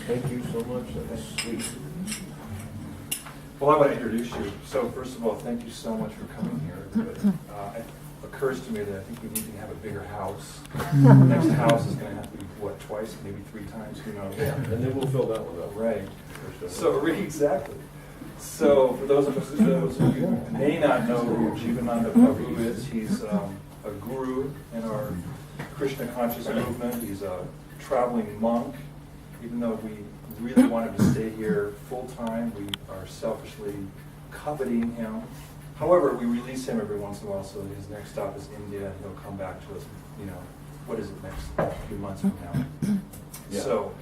Thank you so much. That's sweet. Well, I want to introduce you. So first of all, thank you so much for coming here. But, it occurs to me that I think we need to have a bigger house. The next house is going to have to be, what, twice, maybe 3 times, who knows? Yeah, and then we'll fill that one up. Right. So, exactly. So for those of you who may not know who Jivananda Prabhu is, he's a guru in our Krishna conscious movement. He's a traveling monk. Even though we really want him to stay here full time, we are selfishly coveting him. However, we release him every once in a while, so his next stop is India, and he'll come back to us, what is it, next few months from now. Yeah. So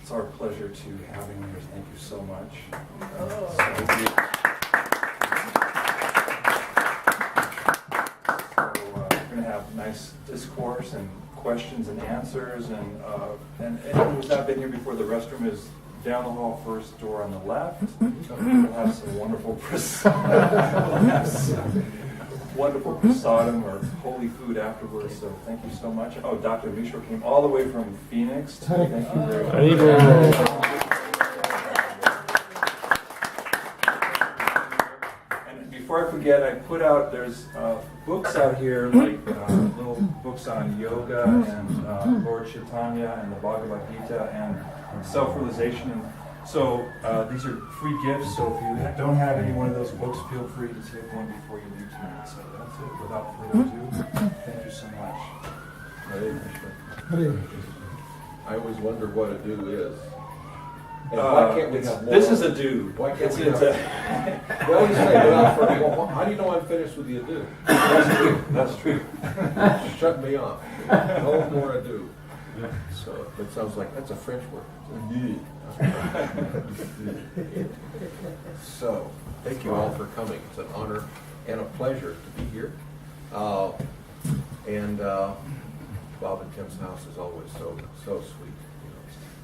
it's our pleasure to have him here. Thank you so much. We're going to have nice discourse and questions and answers, and anyone who's not been here before, the restroom is down the hall, first door on the left. We'll have some wonderful prasadam or holy food afterwards, so thank you so much. Oh, Dr. Mishra came all the way from Phoenix. Thank you very much. And before I forget, I put out, there's books out here, like little books on yoga and Lord Chaitanya and the Bhagavad Gita and self-realization. And so these are free gifts, so if you don't have any one of those books, feel free to take one before you leave tonight. So that's it. Without further ado, thank you so much. I always wonder what a do is. And why can't we have more? This is a do. Why can't we have well, you say, well, how do you know I'm finished with the ado? That's true. Shut me off. No more ado. So it sounds like that's a French word. So thank you all for coming. It's an honor and a pleasure to be here. And Bob and Tim's house is always so sweet.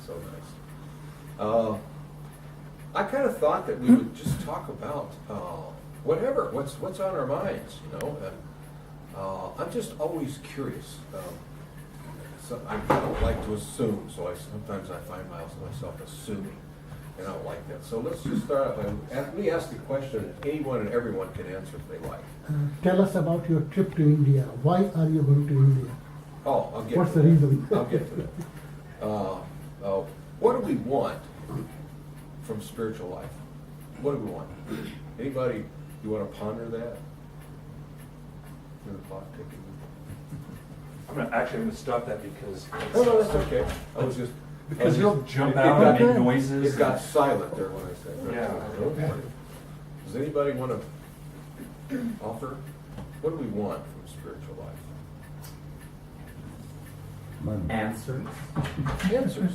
So nice. I kind of thought that we would just talk about whatever, what's on our minds, you know. And I'm just always curious. So I don't like to assume, so sometimes I find myself assuming, and I don't like that. So let's just start out by, let me ask the question that anyone and everyone can answer if they like. Tell us about your trip to India. Why are you going to India? Oh, I'll get What's to the that. reason? I'll get to that. What do we want from spiritual life? What do we want? Anybody, you want to ponder that? The clock ticking. I'm going to stop that because. Oh, no, that's okay. I was just. Because you'll jump it out got- and make noises. It got silent there when I said that. Yeah. Okay. Does anybody want to offer? What do we want from spiritual life? Answers. Answers.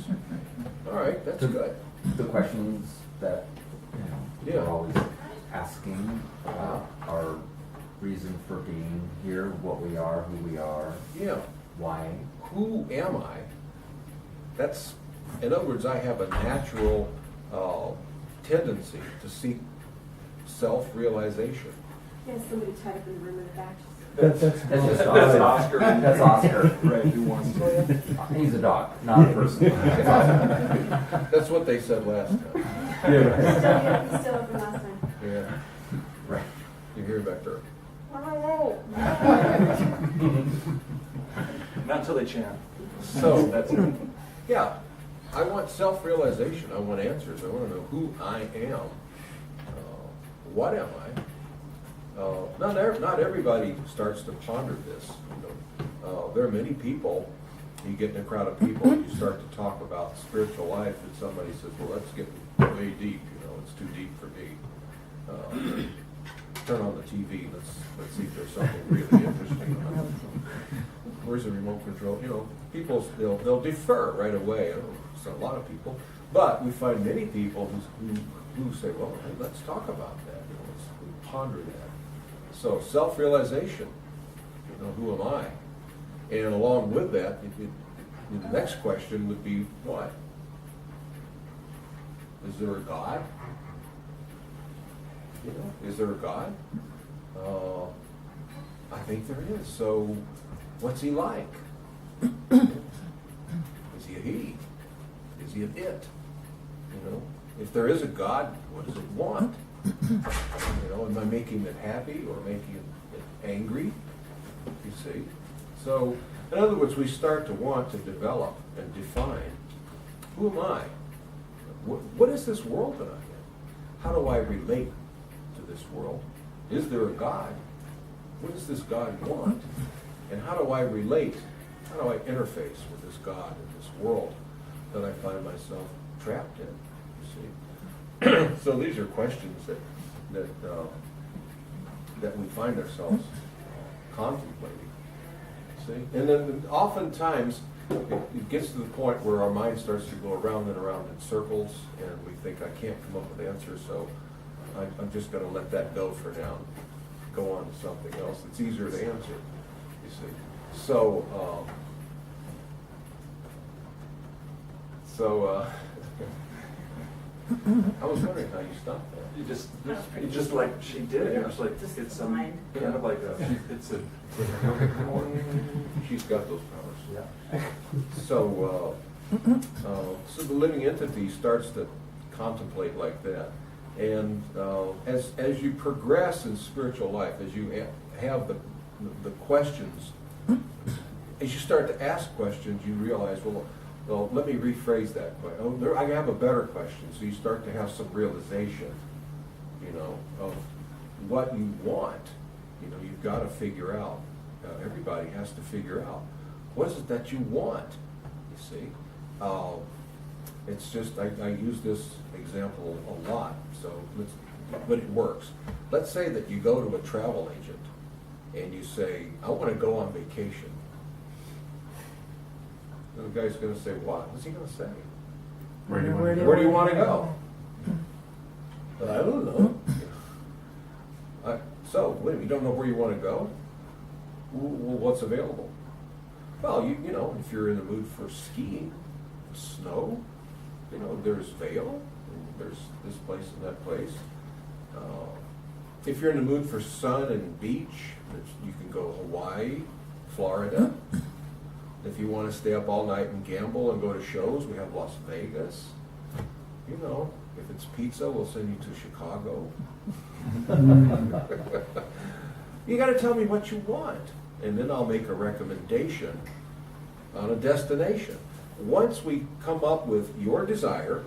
All right, that's good. The questions that Yeah. we're always asking about our reason for being here, what we are, who we are, Yeah. why. Who am I? That's, in other words, I have a natural tendency to seek self-realization. Yeah, somebody tied up in the room in the back. That's That's just That's Oscar. Oscar. That's Oscar. Right, who wants to? He's a dog, not a person. It's Oscar. That's what they said last time. He's still up from last time. Yeah. Right. You hear back there. Not until they chant. So, That's it. yeah, I want self-realization. I want answers. I want to know who I am. What am I? Not everybody starts to ponder this. You know. There are many people, you get in a crowd of people, you start to talk about spiritual life, and somebody says, well, let's get way deep, you know, it's too deep for me. Turn on the TV, let's see if there's something really interesting. Where's the remote control? You know, people, they'll defer right away. It's a lot of people. But we find many people who say, well, hey, let's talk about that. You know, let's ponder that. So self-realization, you know, who am I? And along with that, the next question would be, what? Is there a God? You know, is there a God? I think there is. So what's he like? Is he a he? Is he an it? You know, if there is a God, what does it want? You know, am I making it happy or making it angry? You see? So, in other words, we start to want to develop and define, who am I? What is this world that I'm in? How do I relate to this world? Is there a God? What does this God want? And how do I relate? How do I interface with this God and this world that I find myself trapped in? You see? So these are questions that we find ourselves contemplating. See? And then oftentimes it gets to the point where our mind starts to go around and around in circles, and we think, I can't come up with answers, so I'm just going to let that go for now. Go on to something else that's easier to answer. You see? So, I was wondering how you stopped that. You just like she did. It was like Just it's mind. kind of like it's a. She's got those powers. Yeah. So the living entity starts to contemplate like that. And as you progress in spiritual life, as you have the questions, as you start to ask questions, you realize, well, let me rephrase that question. I have a better question. So you start to have some realization, you know, of what you want. You know, you've got to figure out. Everybody has to figure out, what is it that you want? You see, it's just I use this example a lot. So, but it works. Let's say that you go to a travel agent and you say, I want to go on vacation. And the guy's going to say, what? What's he going to say? Where do you want to Where do you want to go? I don't know. So, wait, you don't know where you want to go? Well, what's available? Well, you know, if you're in the mood for skiing, snow, You know, there's Vail, and there's this place and that place. If you're in the mood for sun and beach, you can go Hawaii, Florida. If you want to stay up all night and gamble and go to shows, we have Las Vegas. You know, if it's pizza, we'll send you to Chicago. You got to tell me what you want, and then I'll make a recommendation on a destination. Once we come up with your desire,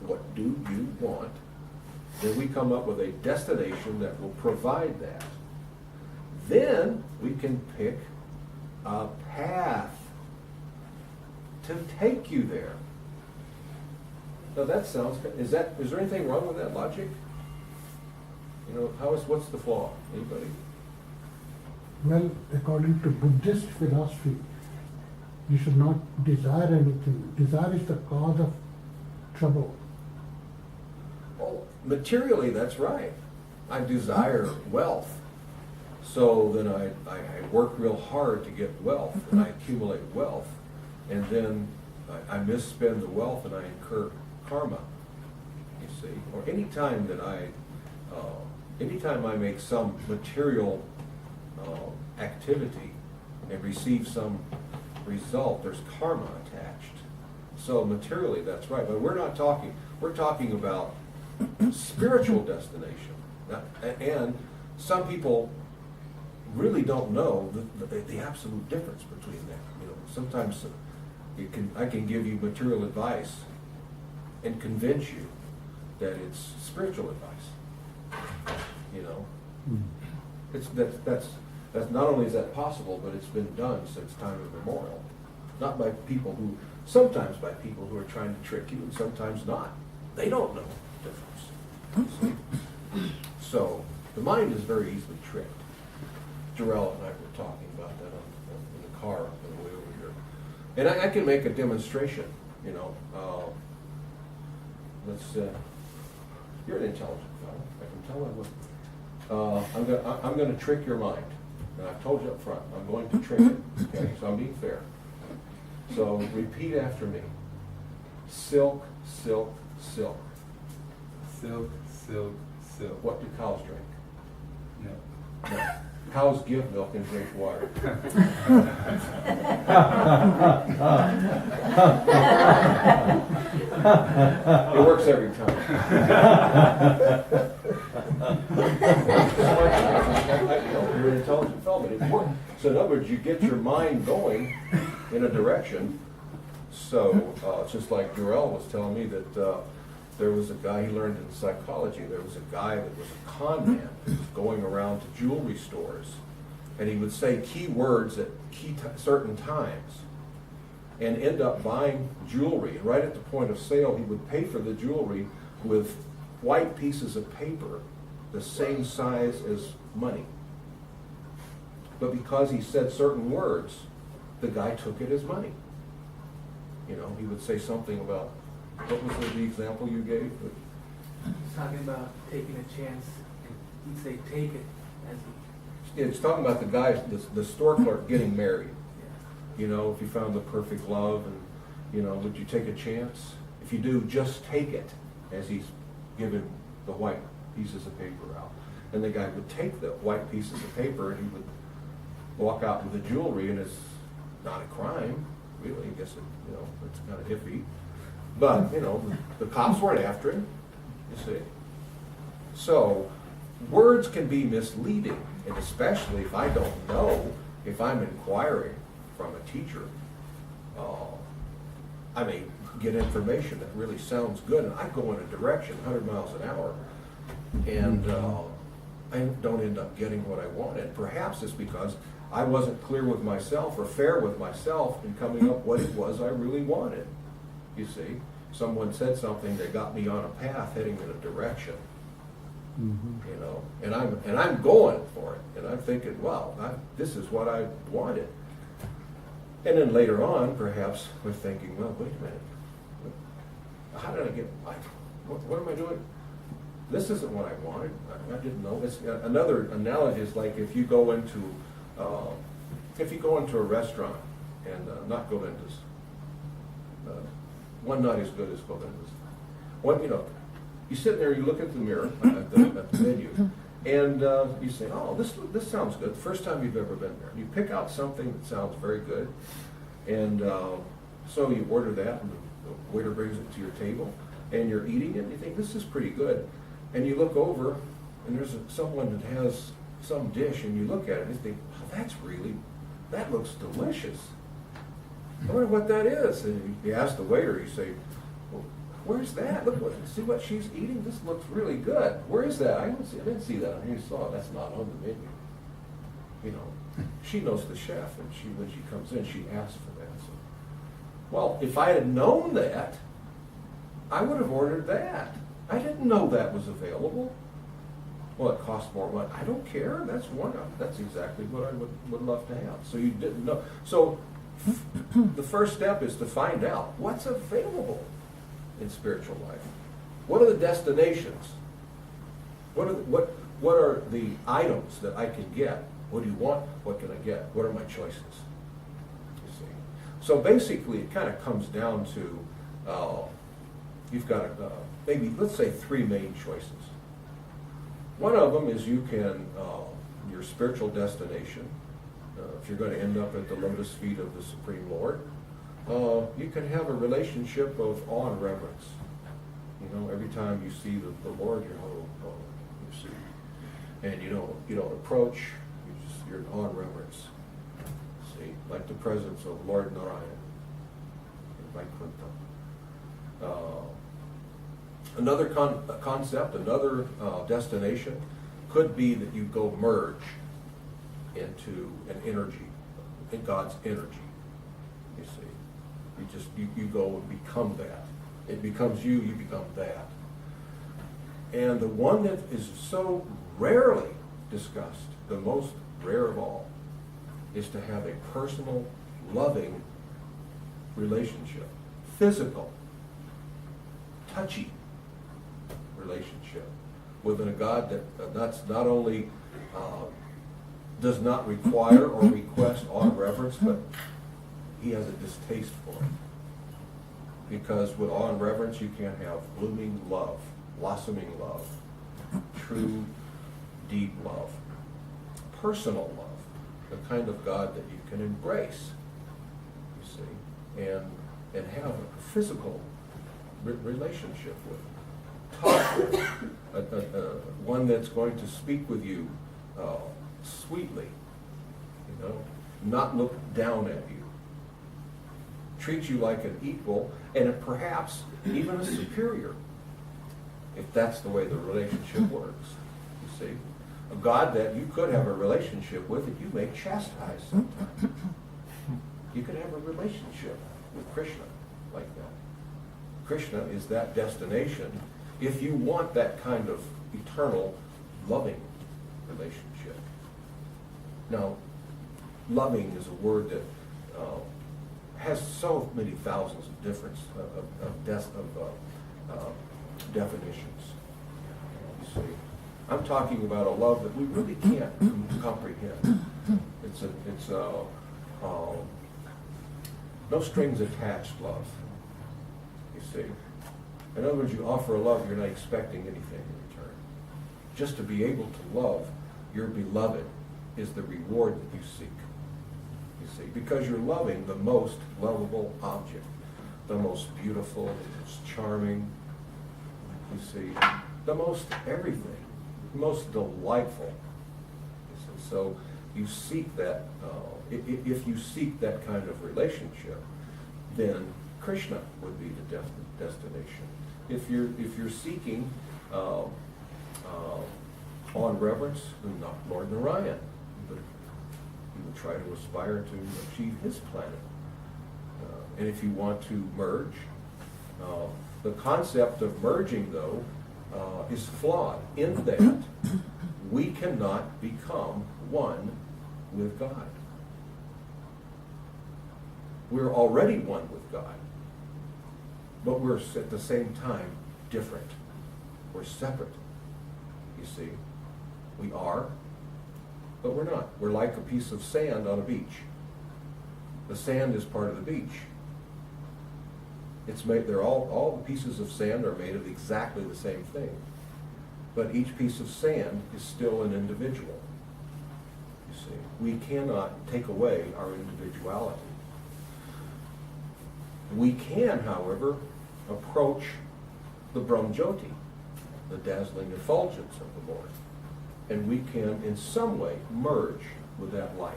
what do you want, then we come up with a destination that will provide that. Then we can pick a path to take you there. Now that sounds good. Is there anything wrong with that logic? You know, what's the flaw? Anybody? Well, according to Buddhist philosophy, you should not desire anything. Desire is the cause of trouble. Well, materially, that's right. I desire wealth. So then I work real hard to get wealth, and I accumulate wealth, and then I misspend the wealth and I incur karma, you see. Or anytime I make some material activity and receive some result, there's karma attached. So materially, that's right. But we're talking about spiritual destination. And some people really don't know the absolute difference between that. You know, sometimes I can give you material advice and convince you that it's spiritual advice. You know, that's not only is that possible, but it's been done since time immemorial. Not by people sometimes by people who are trying to trick you, and sometimes not. They don't know the difference. See? So the mind is very easily tricked. Jarrell and I were talking about that in the car on the way over here. And I can make a demonstration, you know. You're an intelligent fellow. I can tell I'm going to trick your mind. And I've told you up front, I'm going to trick it. Okay, so I'm being fair. So repeat after me. Silk, silk, silk. Silk, silk, silk. What do cows drink? No. No. Cows give milk and drink water. It works every time. You're an intelligent fellow, but it works. So in other words, you get your mind going in a direction. So it's just like Jarrell was telling me that there was a guy, he learned in psychology, there was a guy that was a con man who was going around to jewelry stores, and he would say key words at certain times and end up buying jewelry. And right at the point of sale, he would pay for the jewelry with white pieces of paper the same size as money. But because he said certain words, the guy took it as money. You know, he would say something about, what was the example you gave? He's talking about taking a chance, and he'd say, take it, as It's talking about the guy, the store clerk getting married. he, You know, if you found the perfect love, and, you know, would you take a chance? If you do, just take it, as he's giving the white pieces of paper out. And the guy would take the white pieces of paper, and he would walk out with the jewelry, and it's not a crime, really. I guess it's kind of iffy. But, you know, the cops weren't after him, you see. So, words can be misleading, and especially if I don't know, if I'm inquiring from a teacher, I may get information that really sounds good, and I go in a direction 100 miles an hour, and I don't end up getting what I wanted. Perhaps it's because I wasn't clear with myself or fair with myself in coming up what it was I really wanted. You see, someone said something that got me on a path heading in a direction. You know, and I'm going for it, and I'm thinking, wow, this is what I wanted. And then later on, perhaps we're thinking, well, wait a minute, how did I get? What am I doing? This isn't what I wanted. I didn't know. It's another analogy is like if you go into a restaurant and not go into one not as good as Belinda's. One, you know, you sit there, you look at the mirror, at the menu, and you say, oh, this sounds good. First time you've ever been there. You pick out something that sounds very good, and so you order that, and the waiter brings it to your table, and you're eating it, and you think, this is pretty good. And you look over, and there's someone that has some dish, and you look at it, and you think, oh, that looks delicious. I wonder what that is. And you ask the waiter, you say, well, where's that? See what she's eating? This looks really good. Where is that? I didn't see that. You saw it. That's not on the menu. You know, she knows the chef, and when she comes in, she asks for that. So, well, if I had known that, I would have ordered that. I didn't know that was available. Well, it costs more money. I don't care. That's exactly what I would love to have. So you didn't know. So the first step is to find out what's available in spiritual life. What are the destinations? What are the items that I can get? What do you want? What can I get? What are my choices? You see. So basically, it kind of comes down to you've got maybe, let's say, three main choices. One of them is you can your spiritual destination. If you're going to end up at the lotus feet of the Supreme Lord, you can have a relationship of awe and reverence. You know, every time you see the Lord, you see, and you don't approach. You're in awe and reverence. See, like the presence of Lord Narayan in Vaikuntha. Another concept, another destination, could be that you go merge into an energy, in God's energy. You see, you go and become that. It becomes you become that. And the one that is so rarely discussed, the most rare of all, is to have a personal, loving relationship, physical, touchy relationship with a God that's not only does not require or request awe and reverence, but he has a distaste for it. Because with awe and reverence, you can't have blooming love, blossoming love, true, deep love, personal love, the kind of God that you can embrace, you see, and have a physical relationship with, talk with, one that's going to speak with you sweetly, you know, not look down at you, treat you like an equal, and perhaps even a superior, if that's the way the relationship works. You see, a God that you could have a relationship with that you may chastise sometimes. You could have a relationship with Krishna like that. Krishna is that destination if you want that kind of eternal, loving relationship. Now, loving is a word that has so many thousands of different definitions. You see, I'm talking about a love that we really can't comprehend. It's no strings attached love. You see, in other words, you offer a love, you're not expecting anything in return. Just to be able to love your beloved is the reward that you seek. You see, because you're loving the most lovable object, the most beautiful, the most charming, you see, the most everything, the most delightful. You see, so you seek that, if you seek that kind of relationship, then Krishna would be the destination. If you're seeking awe and reverence, then not Lord Narayan. You would try to aspire to achieve his planet. And if you want to merge, the concept of merging, though, is flawed in that we cannot become one with God. We're already one with God, but we're at the same time different. We're separate. You see, we are, but we're not. We're like a piece of sand on a beach. The sand is part of the beach. It's made, they're all the pieces of sand are made of exactly the same thing. But each piece of sand is still an individual. You see, we cannot take away our individuality. We can, however, approach the Brahmjyoti, the dazzling effulgence of the Lord, and we can in some way merge with that light.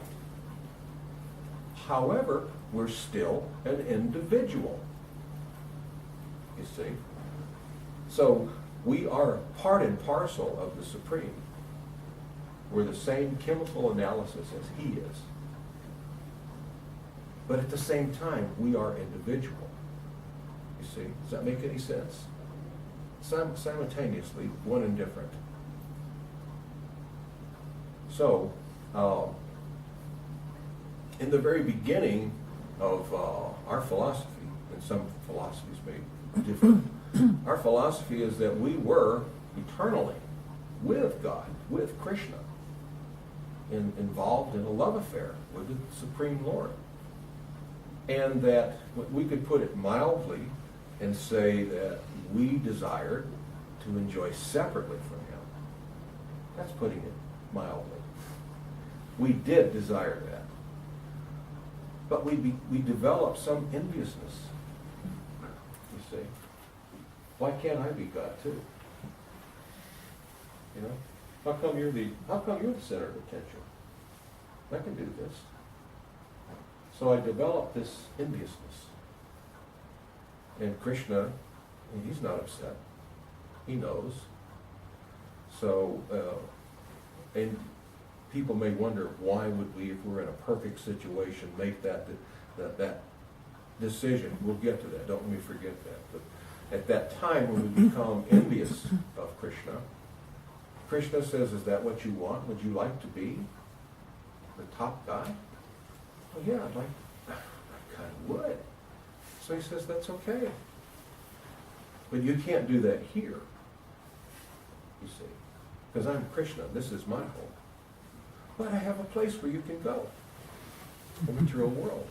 However, we're still an individual. You see? So we are part and parcel of the Supreme. We're the same chemical analysis as He is. But at the same time, we are individual. You see? Does that make any sense? Simultaneously, one and different. So, in the very beginning of our philosophy, and some philosophies may be different, our philosophy is that we were eternally with God, with Krishna, involved in a love affair with the Supreme Lord. And that we could put it mildly and say that we desired to enjoy separately from Him. That's putting it mildly. We did desire that. But we developed some enviousness. You see? Why can't I be God too? You know? How come you're the center of attention? I can do this. So I developed this enviousness. And Krishna, he's not upset. He knows. So, and people may wonder, why would we, if we're in a perfect situation, make that decision? We'll get to that. Don't let me forget that. But at that time, when we become envious of Krishna, Krishna says, is that what you want? Would you like to be the top guy? Well, yeah, I kind of would. So he says, that's okay. But you can't do that here, you see. Because I'm Krishna. This is my home. But I have a place where you can go. The material world.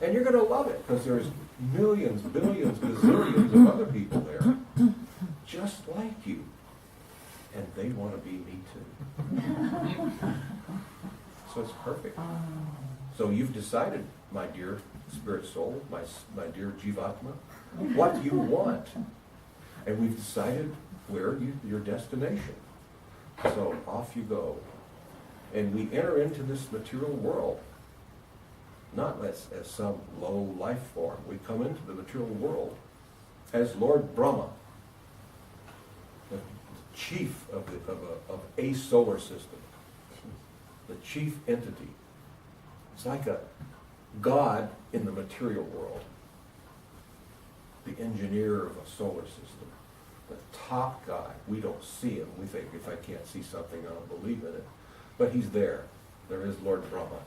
And you're going to love it, because there's millions, billions, bazillions of other people there, just like you. And they want to be me too. So it's perfect. So you've decided, my dear spirit soul, my dear Jivatma, what you want. And we've decided where your destination. So off you go. And we enter into this material world, not as some low life form. We come into the material world as Lord Brahma, the chief of a solar system, the chief entity. It's like a god in the material world, the engineer of a solar system, the top guy. We don't see him. We think, if I can't see something, I don't believe in it. But he's there. There is Lord Brahma.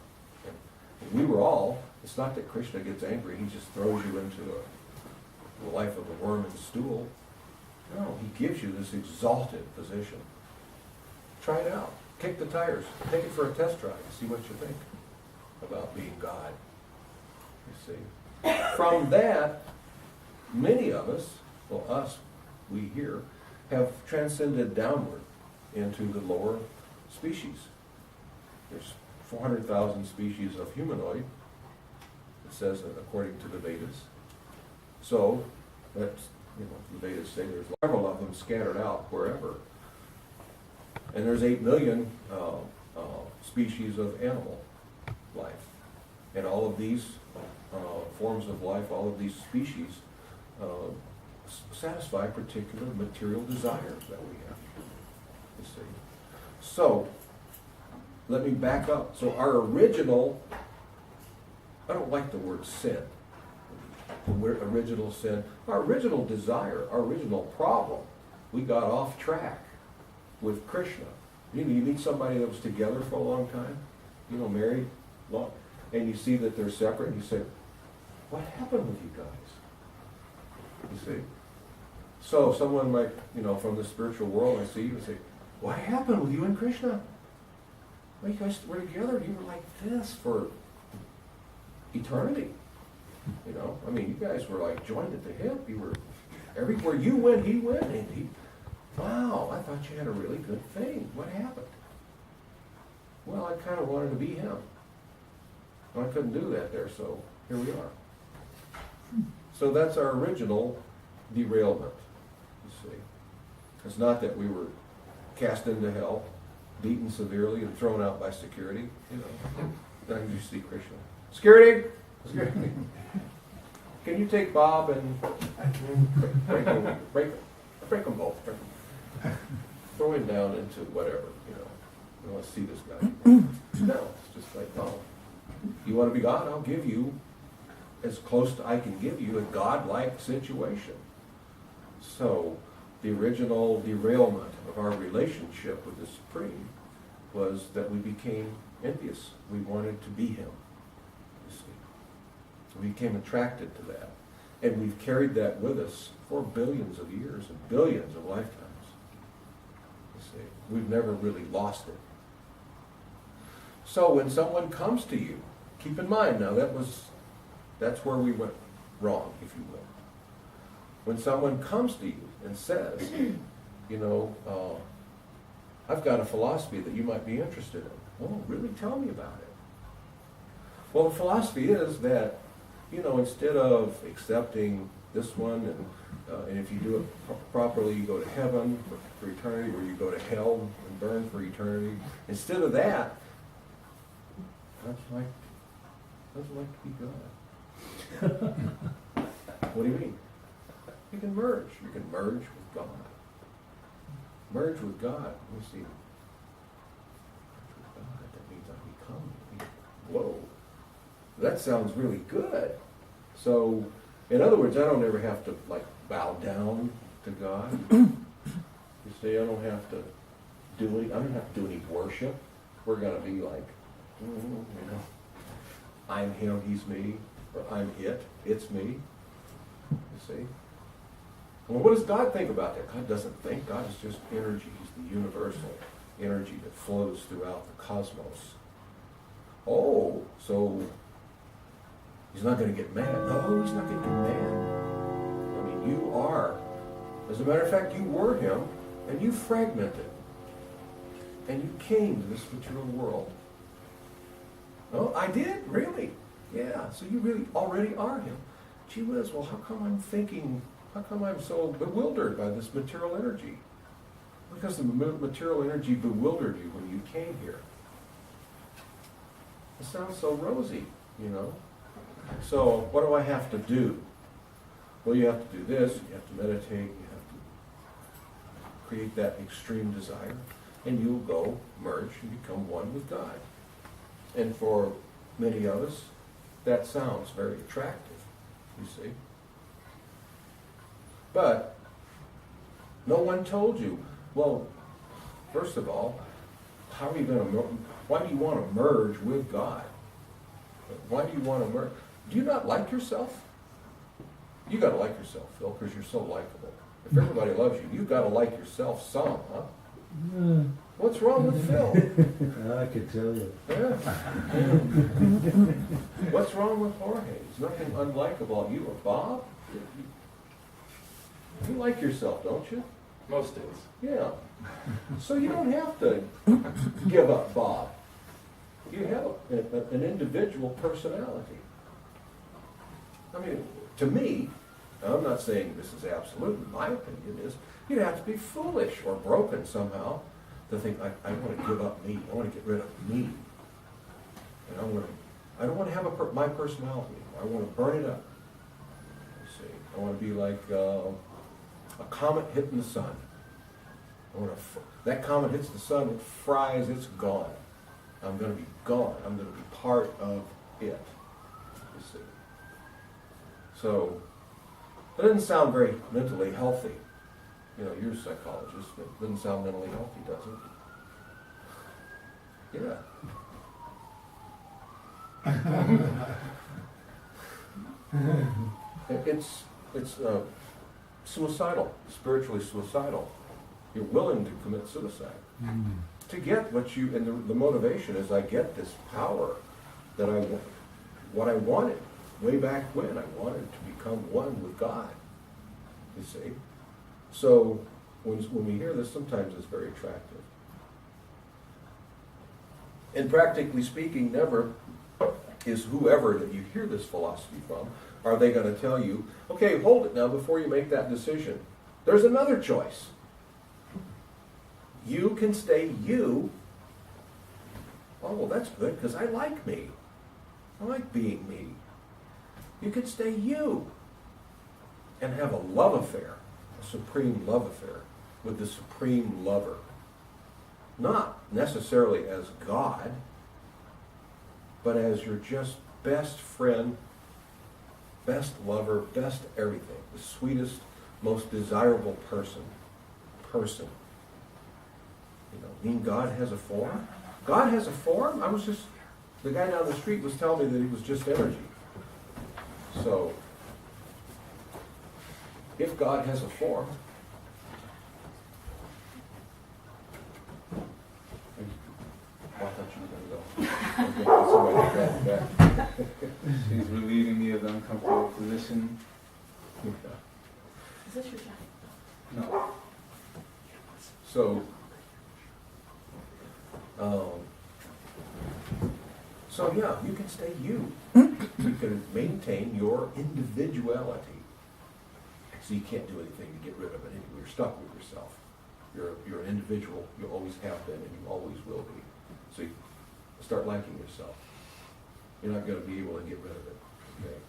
And we were all, it's not that Krishna gets angry, he just throws you into the life of a worm and stool. No, he gives you this exalted position. Try it out. Kick the tires. Take it for a test drive. See what you think about being God. You see. From that, many of us, well, us, we here, have transcended downward into the lower species. There's 400,000 species of humanoid, it says, according to the Vedas. So, that's, the Vedas say there's several of them scattered out wherever. And there's 8 million species of animal life. And all of these forms of life, all of these species satisfy particular material desires that we have. You see. So, let me back up. So our original, I don't like the word sin. The word original sin. Our original desire, our original problem, we got off track with Krishna. You meet somebody that was together for a long time, married, long, and you see that they're separate, and you say, what happened with you guys? You see? So someone might, from the spiritual world, I see you and say, what happened with you and Krishna? Well, you guys were together, you were like this for eternity. You know, I mean, you guys were like joined at the hip. You were, everywhere you went, he went. And he, wow, I thought you had a really good thing. What happened? Well, I kind of wanted to be him. Well, I couldn't do that there, so here we are. So that's our original derailment, you see. It's not that we were cast into hell, beaten severely, and thrown out by security. You know, now you see Krishna. Security! Security! Can you take Bob and break them both? Break them. Throw him down into whatever, you know. I want to see this guy. No, it's just like, no. You want to be God? I'll give you as close to I can give you a God-like situation. So the original derailment of our relationship with the Supreme was that we became envious. We wanted to be him, you see. We became attracted to that. And we've carried that with us for billions of years and billions of lifetimes. You see, we've never really lost it. So when someone comes to you, keep in mind now that's where we went wrong, if you will. When someone comes to you and says, you know, I've got a philosophy that you might be interested in. Oh, really? Tell me about it. Well, the philosophy is that, you know, instead of accepting this one and if you do it properly, you go to heaven for eternity, or you go to hell and burn for eternity. Instead of that, I'd like to be God. What do you mean? You can merge. You can merge with God. Merge with God. You see. Merge with God. That means I become. Whoa. That sounds really good. So, in other words, I don't ever have to like bow down to God. You see, I don't have to do any worship. We're gonna be like, you know, I'm him, he's me, or I'm it, it's me. You see? Well, what does God think about that? God doesn't think. God is just energy. He's the universal energy that flows throughout the cosmos. Oh, so he's not going to get mad. No, he's not going to get mad. I mean, you are. As a matter of fact, you were him, and you fragmented. And you came to this material world. Oh, I did? Really? Yeah, so you really already are him. Gee whiz, well, how come I'm so bewildered by this material energy? Because the material energy bewildered you when you came here. It sounds so rosy, you know? So, what do I have to do? Well, you have to do this, you have to meditate, you have to create that extreme desire, and you'll go merge and become one with God. And for many of us, that sounds very attractive, you see. But no one told you, well, first of all, how are you going to, why do you want to merge with God? Why do you want to merge? Do you not like yourself? You got to like yourself, Phil, because you're so likable. If everybody loves you, you've got to like yourself some, huh? What's wrong with Phil? I could tell you. Yeah. What's wrong with Jorge? There's nothing unlikable about you or Bob. You like yourself, don't you? Most days. Yeah. So you don't have to give up Bob. You have an individual personality. I mean, to me, I'm not saying this is absolute, in my opinion is, you'd have to be foolish or broken somehow to think, I want to give up me. I want to get rid of me. And I don't want to have my personality anymore. I want to burn it up. You see, I want to be like a comet hitting the sun. That comet hits the sun, it fries, it's gone. I'm going to be gone. I'm going to be part of it. You see. So, that doesn't sound very mentally healthy. You know, you're a psychologist. It doesn't sound mentally healthy, does it? Yeah. It's suicidal, spiritually suicidal. You're willing to commit suicide. To get what you, and the motivation is I get this power that what I wanted. way back when, I wanted to become one with God, you see. So when we hear this, sometimes it's very attractive. And practically speaking, never is whoever that you hear this philosophy from, are they going to tell you, okay, hold it now before you make that decision. There's another choice. You can stay you. Oh, well, that's good because I like me. I like being me. You can stay you and have a love affair, a supreme love affair with the supreme lover. Not necessarily as God, but as your just best friend, best lover, best everything, the sweetest, most desirable person. You know, mean God has a form? God has a form? The guy down the street was telling me that he was just energy. So, if God has a form, I thought you were going to go. Okay, somebody grab that. She's relieving me of the uncomfortable position. Is this your jacket? No. So, yeah, you can stay you. You can maintain your individuality. So you can't do anything to get rid of it anyway. You're stuck with yourself. You're an individual. You always have been and you always will be. So you start liking yourself. You're not going to be able to get rid of it. Okay?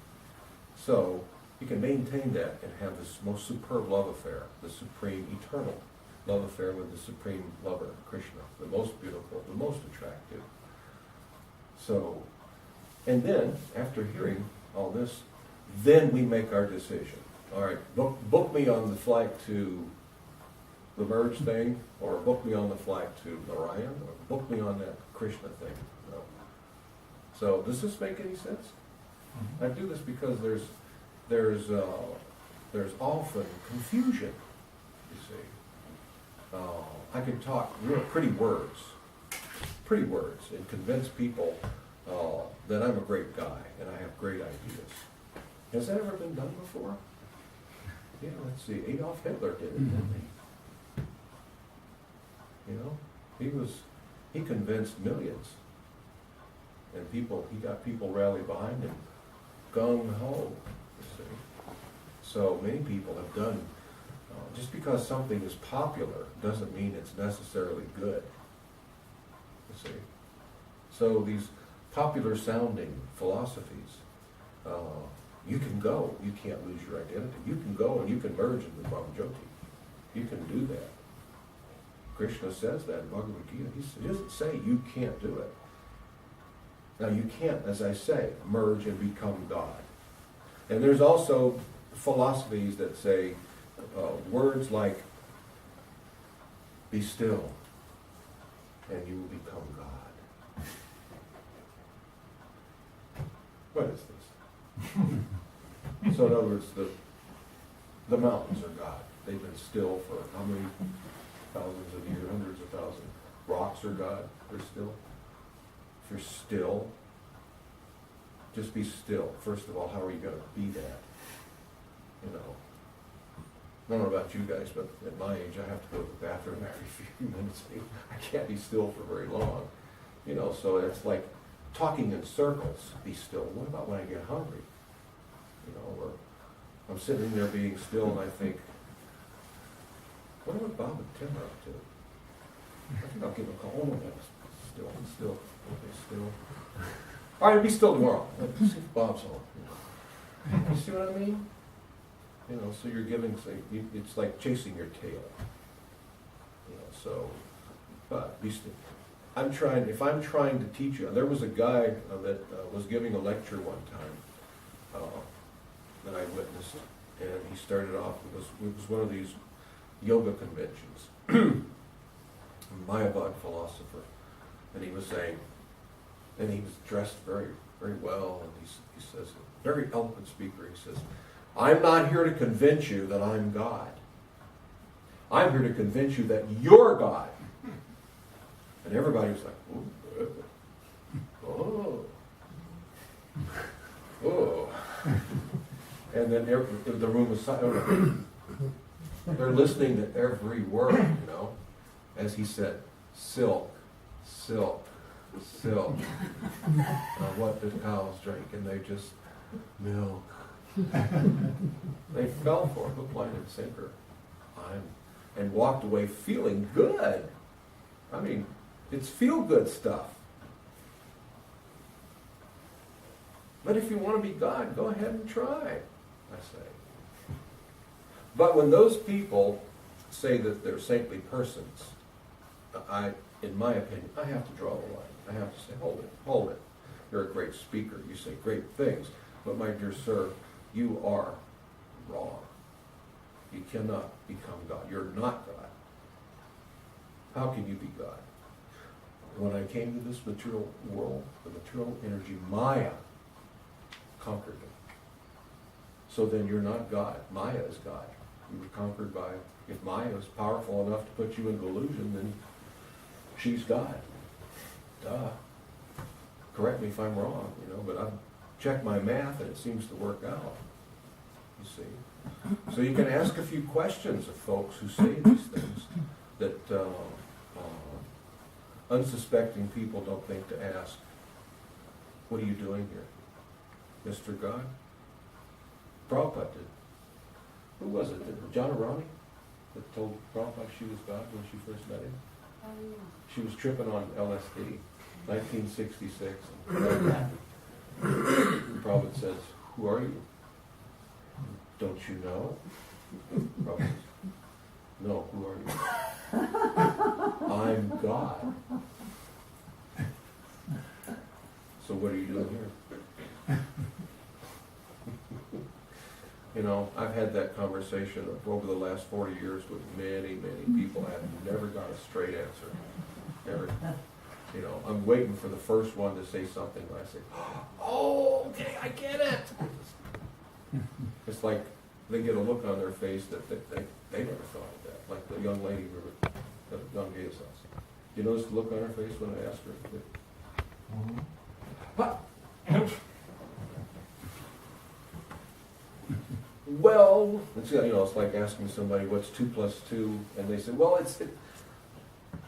So you can maintain that and have this most superb love affair, the supreme eternal love affair with the supreme lover, Krishna, the most beautiful, the most attractive. So, and then, after hearing all this, then we make our decision. All right, book me on the flight to the merge thing, or book me on the flight to Narayan, or book me on that Krishna thing. No. So, does this make any sense? I do this because there's often confusion, you see. I can talk real pretty words, and convince people that I'm a great guy and I have great ideas. Has that ever been done before? Yeah, let's see. Adolf Hitler did it, didn't he? You know, he convinced millions, and he got people rallied behind him, gung ho. You see, so many people have done. Just because something is popular doesn't mean it's necessarily good. You see, so these popular sounding philosophies, you can go, you can't lose your identity. You can go and you can merge in the Brahmajyoti. You can do that. Krishna says that in Bhagavad Gita. He doesn't say you can't do it. Now you can't, as I say, merge and become God. And there's also philosophies that say words like, be still, and you will become God. What is this? So in other words, the mountains are God. They've been still for how many thousands of years, hundreds of thousands. Rocks are God. They're still. If you're still, just be still. First of all, how are you going to be that? You know. I don't know about you guys, but at my age, I have to go to the bathroom every few minutes. I can't be still for very long. You know, so it's like talking in circles. Be still. What about when I get hungry? You know, or I'm sitting there being still and I think, what are Bob and Tim up to? I think I'll give a call. Oh, no, still. Okay, still. All right, be still tomorrow. Let's see if Bob's home. You see what I mean? You know, so you're giving, it's like chasing your tail. You know, so, but be still. If I'm trying to teach you, there was a guy that was giving a lecture one time that I witnessed, and he started off, it was one of these yoga conventions, Mayavad philosopher, and he was saying, and he was dressed very, very well, and he says, very eloquent speaker, he says, I'm not here to convince you that I'm God. I'm here to convince you that you're God. And everybody was like, oh. And then the room was silent. They're listening to every word, you know, as he said, silk, silk, silk. What did cows drink? And they just, milk. They fell for it, hook, line, and sinker. And walked away feeling good. I mean, it's feel-good stuff. But if you want to be God, go ahead and try, I say. But when those people say that they're saintly persons, in my opinion, I have to draw the line. I have to say, hold it. You're a great speaker. You say great things. But my dear sir, you are wrong. You cannot become God. You're not God. How can you be God? When I came to this material world, the material energy, Maya, conquered it. So then you're not God. Maya is God. You were conquered by, if Maya is powerful enough to put you in delusion, then she's God. Duh. Correct me if I'm wrong, you know, but I've checked my math and it seems to work out. You see? So you can ask a few questions of folks who say these things that unsuspecting people don't think to ask. What are you doing here, Mr. God? Prabhupada did. Who was it? John Arani that told Prabhupada she was God when she first met him? She was tripping on LSD, 1966. And Prabhupada says, who are you? Don't you know? Prabhupada says, no, who are you? I'm God. So what are you doing here? You know, I've had that conversation over the last 40 years with many, many people and I've never got a straight answer. Never. You know, I'm waiting for the first one to say something and I say, oh, okay, I get it. It's like they get a look on their face that they never thought of that. Like the young lady that Young gave us. You notice the look on her face when I asked her? What? Well, it's, you know, it's like asking somebody what's 2 plus 2, and they say, well,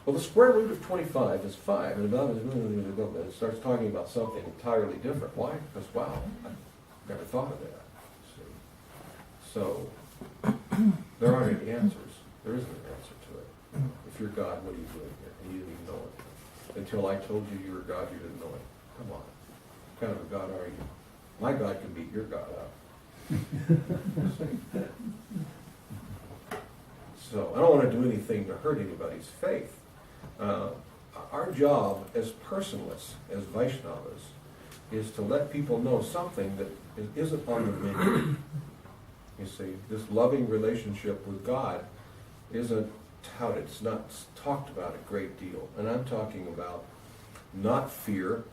well, the square root of 25 is 5, and it starts talking about something entirely different. Why? Because, wow, I never thought of that. See? So, there aren't any answers. There isn't an answer to it. If you're God, what are you doing here? And you didn't even know it. Until I told you you were God, you didn't know it. Come on. What kind of a God are you? My God can beat your God up. So I don't want to do anything to hurt anybody's faith. Our job as personalists, as Vaishnavas, is to let people know something that isn't on the menu. You see, this loving relationship with God isn't touted, it's not talked about a great deal. And I'm talking about not fear,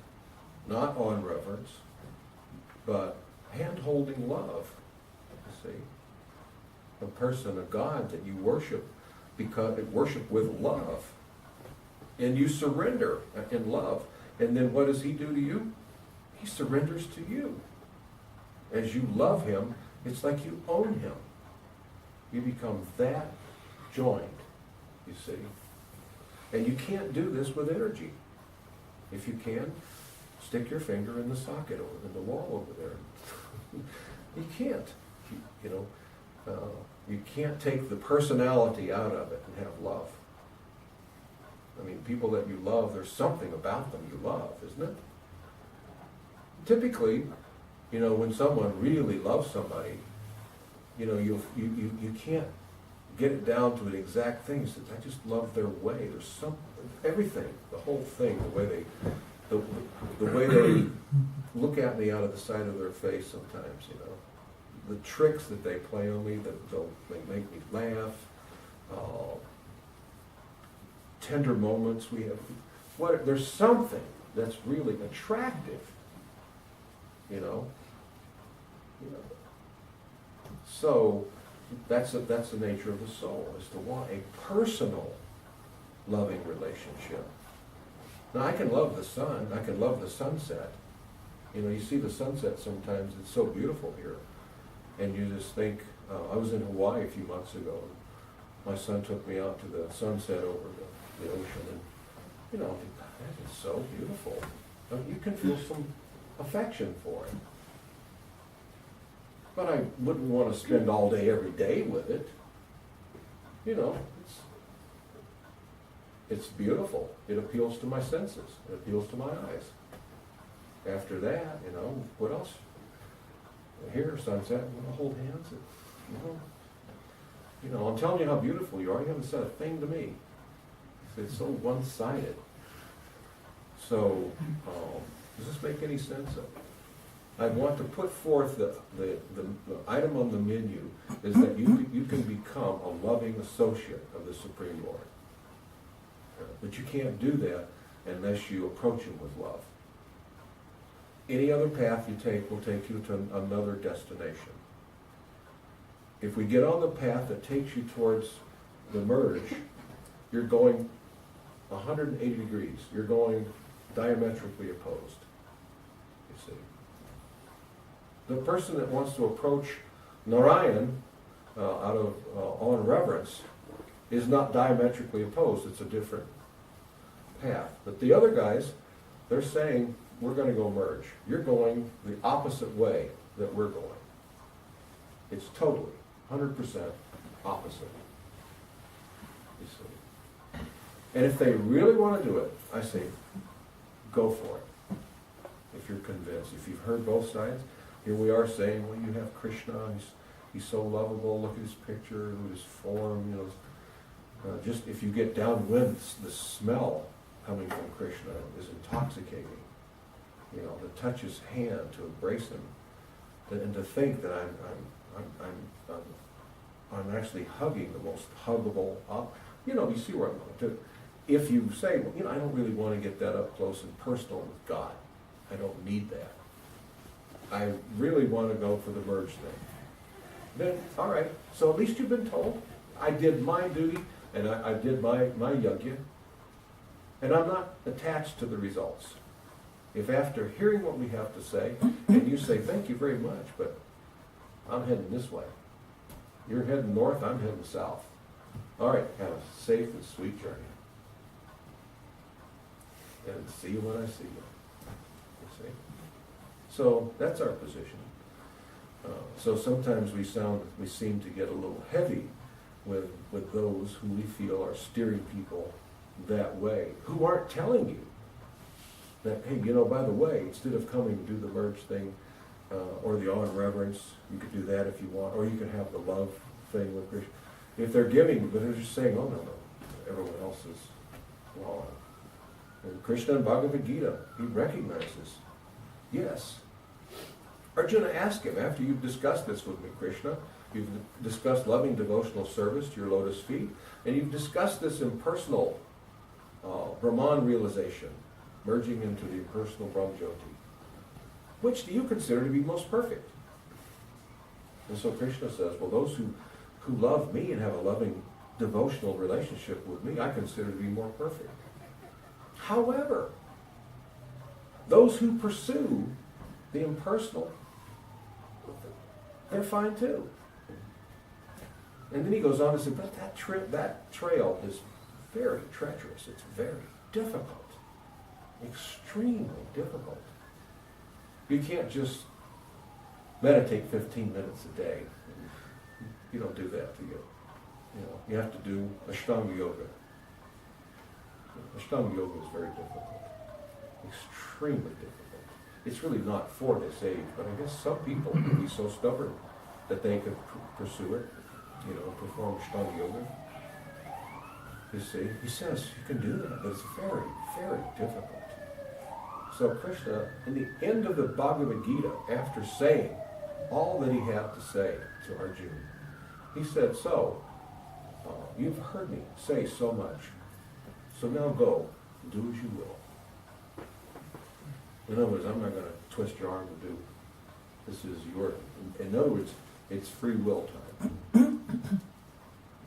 not awe and reverence, but hand-holding love, you see. A person, a God that you worship with love. And you surrender in love. And then what does he do to you? He surrenders to you. As you love him, it's like you own him. You become that joined, you see. And you can't do this with energy. If you can, stick your finger in the socket in the wall over there. You can't. You can't take the personality out of it and have love. I mean, people that you love, there's something about them you love, isn't it? Typically, you know, when someone really loves somebody, you know, you can't get it down to an exact thing. So I just love their way. There's everything, the whole thing, the way they look at me out of the side of their face sometimes, you know. The tricks that they play on me, they make me laugh. Tender moments we have. There's something that's really attractive, you know. So that's the nature of the soul, is to want a personal, loving relationship. Now I can love the sun. I can love the sunset. You know, you see the sunset sometimes. It's so beautiful here. And you just think, I was in Hawaii a few months ago, and my son took me out to the sunset over the ocean, and, you know, that is so beautiful. I mean, you can feel some affection for it. But I wouldn't want to spend all day, every day with it. You know, it's beautiful. It appeals to my senses. It appeals to my eyes. After that, you know, what else? Here, sunset, I want to hold hands. You know, I'm telling you how beautiful you are. You haven't said a thing to me. It's so one-sided. So, does this make any sense? I want to put forth the item on the menu is that you can become a loving associate of the Supreme Lord. But you can't do that unless you approach Him with love. Any other path you take will take you to another destination. If we get on the path that takes you towards the merge, you're going 180 degrees. You're going diametrically opposed, you see. The person that wants to approach Narayan out of awe and reverence is not diametrically opposed. It's a different path. But the other guys, they're saying, we're going to go merge. You're going the opposite way that we're going. It's totally, 100% opposite. You see. And if they really want to do it, I say, go for it. If you're convinced. If you've heard both sides, here we are saying, well, you have Krishna, he's so lovable, look at his picture, look at his form, you know. Just if you get downwind, the smell coming from Krishna is intoxicating. You know, to touch his hand, to embrace him, and to think that I'm actually hugging the most huggable. You know, you see where I'm going to. If you say, well, you know, I don't really want to get that up close and personal with God. I don't need that. I really want to go for the merge thing. Then, all right. So at least you've been told. I did my duty, and I did my yajna, and I'm not attached to the results. If after hearing what we have to say, and you say, thank you very much, but I'm heading this way. You're heading north, I'm heading south. All right, have a safe and sweet journey. And see you when I see you. You see? So that's our position. So sometimes we seem to get a little heavy with those who we feel are steering people that way, who aren't telling you that, hey, you know, by the way, instead of coming to do the merge thing, or the awe and reverence, you could do that if you want, or you could have the love thing with Krishna. If they're giving, but they're just saying, oh, no, everyone else is wrong. And Krishna in Bhagavad Gita, he recognizes, yes. Arjuna asked him, after you've discussed this with me, Krishna, you've discussed loving devotional service to your lotus feet, and you've discussed this impersonal Brahman realization, merging into the impersonal Brahmajyoti. Which do you consider to be most perfect? And so Krishna says, well, those who love me and have a loving devotional relationship with me, I consider to be more perfect. However, those who pursue the impersonal, they're fine too. And then he goes on to say, but that trail is very treacherous. It's very difficult. Extremely difficult. You can't just meditate 15 minutes a day. You don't do that, do you? You know, you have to do Ashtanga yoga. Ashtanga yoga is very difficult. Extremely difficult. It's really not for this age, but I guess some people can be so stubborn that they could pursue it, you know, perform Ashtanga yoga. You see, he says you can do that, but it's very, very difficult. So Krishna, in the end of the Bhagavad Gita, after saying all that he had to say to Arjuna, he said, so, you've heard me say so much, so now go, do as you will. In other words, I'm not going to twist your arm to do, this is your, in other words, it's free will time.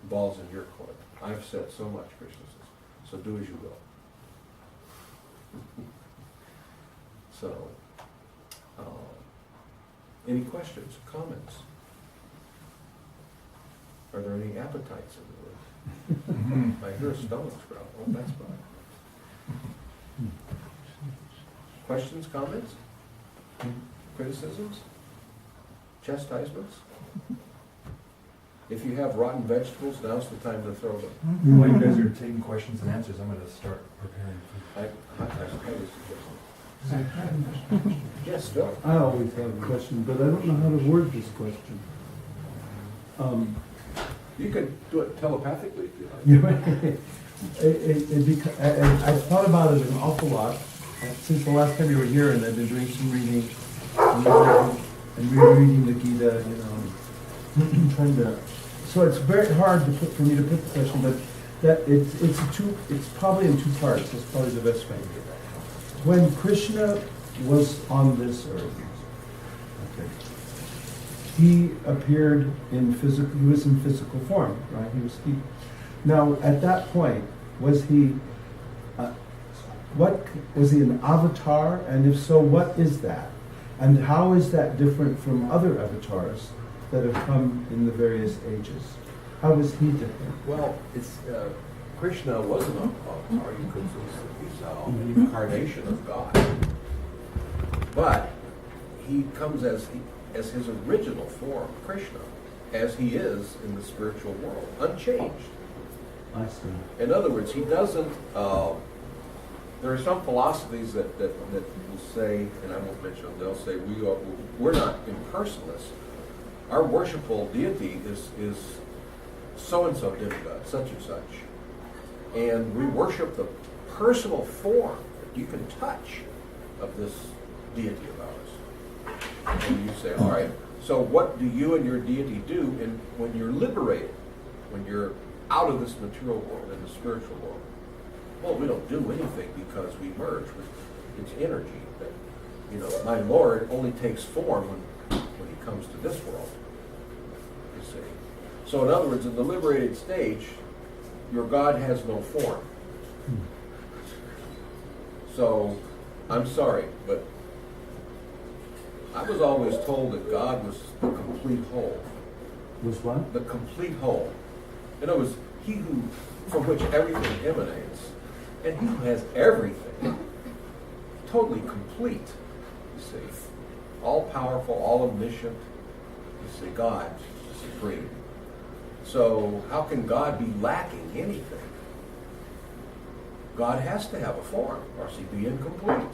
Ball's in your court. I've said so much, Krishna says, so do as you will. So, any questions, comments? Are there any appetites in the room? I hear stomachs growl. Oh, that's fine. Questions, comments? Criticisms? Chastisements? If you have rotten vegetables, now's the time to throw them. While you guys are taking questions and answers, I'm going to start preparing food. I highly suggest. Yes, Phil? I always have a question, but I don't know how to word this question. You can do it telepathically if you like. I thought about it an awful lot since the last time you were here, and I've been doing some reading and rereading the Gita, trying to. So it's very hard for me to put the question, but that it's probably in two parts. That's probably the best way. When Krishna was on this earth, he appeared in physical. He was in physical form, right? Now, at that point, was he? What was he an avatar? And if so, what is that? And how is that different from other avatars that have come in the various ages? How is he different? Well, it's Krishna was an avatar. You could say he's an incarnation of God, but he comes as his original form, Krishna, as he is in the spiritual world, unchanged. I see. In other words, he doesn't. There are some philosophies that will say, and I won't mention them. They'll say we're not impersonalists. Our worshipful deity is so and so demigod, such and such, and we worship the personal form that you can touch of this deity of ours. And you say, all right, so what do you and your deity do when you're liberated, when you're out of this material world and the spiritual world? Well, we don't do anything because we merge with its energy. That, my Lord only takes form when he comes to this world, you see. So in other words, in the liberated stage, your God has no form. So, I'm sorry, but I was always told that God was the complete whole. Was what? The complete whole. In other words, he from which everything emanates, and he who has everything, totally complete, you see. All powerful, all omniscient, you see, God, supreme. So how can God be lacking anything? God has to have a form, or else he'd be incomplete.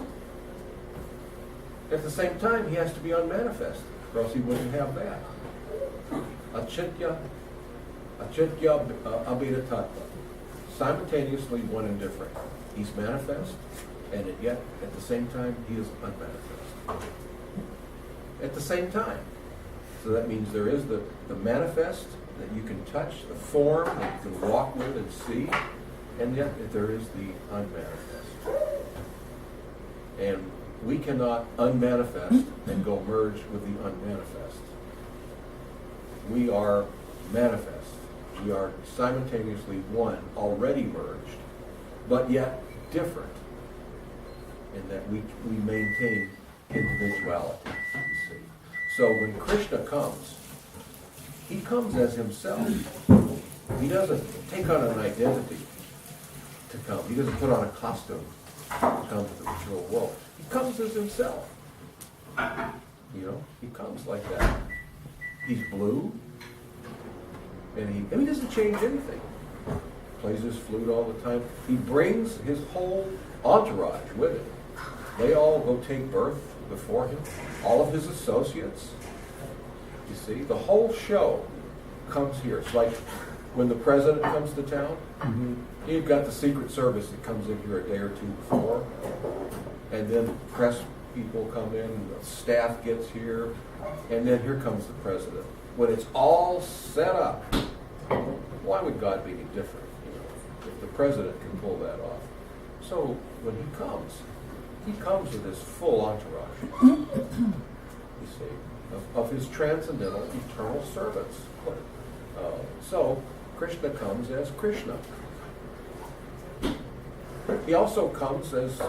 At the same time, he has to be unmanifest, or else he wouldn't have that. Achitya abheda tattva. Simultaneously one and different. He's manifest, and yet at the same time he is unmanifest. At the same time. So that means there is the manifest that you can touch, the form that you can walk with and see, and yet there is the unmanifest. And we cannot unmanifest and go merge with the unmanifest. We are manifest. We are simultaneously one, already merged, but yet different in that we maintain individuality, you see. So when Krishna comes, he comes as himself. He doesn't take on an identity to come. He doesn't put on a costume to come to the material world. He comes as himself. He comes like that. He's blue. And he doesn't change anything. Plays his flute all the time. He brings his whole entourage with him. They all go take birth before him. All of his associates. You see, the whole show comes here. It's like when the president comes to town. You've got the Secret Service that comes in here a day or two before. And then press people come in, the staff gets here, and then here comes the president. When it's all set up, why would God be any different? If the president can pull that off. So when he comes with his full entourage, you see, of his transcendental, eternal servants. So Krishna comes as Krishna. He also comes as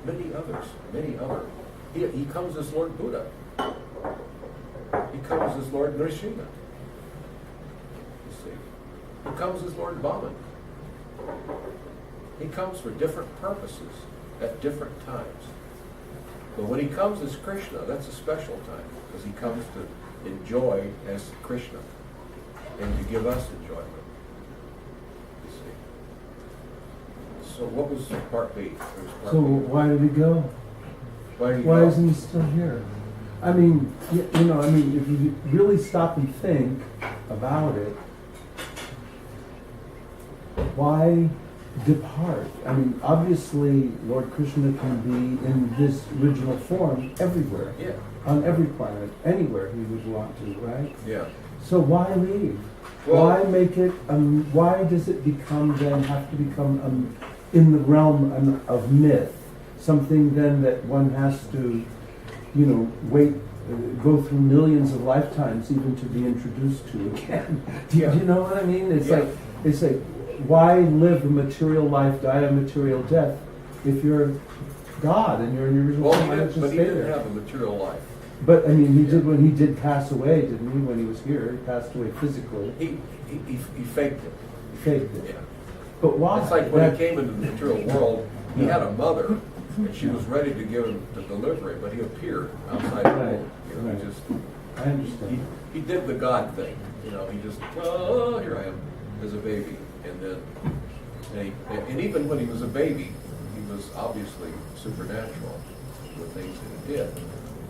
many others. He comes as Lord Buddha. He comes as Lord Nrsimha. comes as Lord Vaman. He comes for different purposes at different times. But when he comes as Krishna, that's a special time, because he comes to enjoy as Krishna and to give us enjoyment. You see. So what was part B? There was part So B. why did he go? Why did he Why go? isn't he still here? I mean, you know, I mean, if you really stop and think about it, why depart? I mean, obviously, Lord Krishna can be in this original form everywhere, Yeah, on every planet, anywhere he would want to, right? yeah. So why leave? Well- Why make it? Why does it become then have to become in the realm of myth? Something then that one has to, you know, wait, go through millions of lifetimes even to be introduced to again. Do Yeah. you know what I mean? Yeah. It's like, why live a material life, die a material death, if you're God and you're in your original Well, form? Why not just but he stay didn't there? have a material life. But I mean, he did when he did pass away, didn't he? When he was here, he passed away physically. He faked it. He faked it. Yeah. But why? It's like when That- he came into the material world, he had a mother, and she was ready to give him the delivery, but he appeared outside the Right, womb. You know, right. he just I understand. he did the God thing. You know, he just, oh, here I am as a baby, and then and even when he was a baby, he was obviously supernatural with things that he did.